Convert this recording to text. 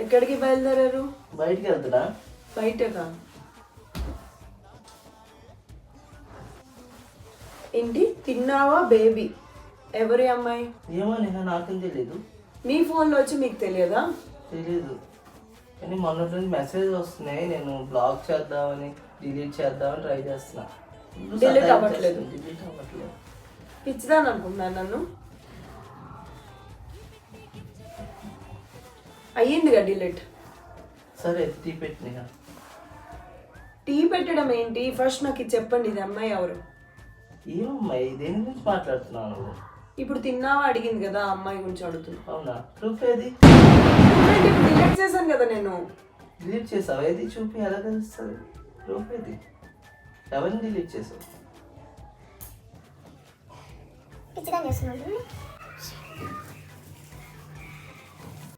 ఎక్కడికి బయలుదేరారు? బయటికి వెళ్తున్నా. బయటకా? ఏంటి తిన్నావా బేబీ? ఎవరి అమ్మాయి? ఏమో నేను నాకేం తెలీదు. మీ ఫోన్లో వచ్చి మీకు తెలియదా? తెలీదు కానీ మొన్నటి నుంచి మెసేజ్ వస్తున్నాయి. నేను బ్లాక్ చేద్దామని డిలీట్ చేద్దామని ట్రై చేస్తున్నా. డిలీట్ అవ్వట్లేదు. డిలీట్ అవ్వట్లేదు. పిచ్చిదాని అనుకుంటున్నాను నన్ను. అయ్యిందిగా డిలీట్. సరే టీ పెట్టినా. టీ పెట్టడం ఏంటి? ఫస్ట్ నాకు ఇది చెప్పండి, ఇది అమ్మాయి ఎవరు? ఏమమ్మాయి దేని గురించి మాట్లాడుతున్నావు నువ్వు? ఇప్పుడు తిన్నావా అడిగింది కదా, ఆ అమ్మాయి గురించి అడుగుతున్నా. అవునా? ప్రూఫ్ ఏది? డిలీట్ చేశాను కదా నేను. డిలీట్ చేసావు? ఏది చూపి, ఎలా తెలుస్తుంది? ప్రూఫ్ ఏది? ఎవరిని డిలీట్ చేసావు? పిచ్చిగా చేస్తున్నాడు.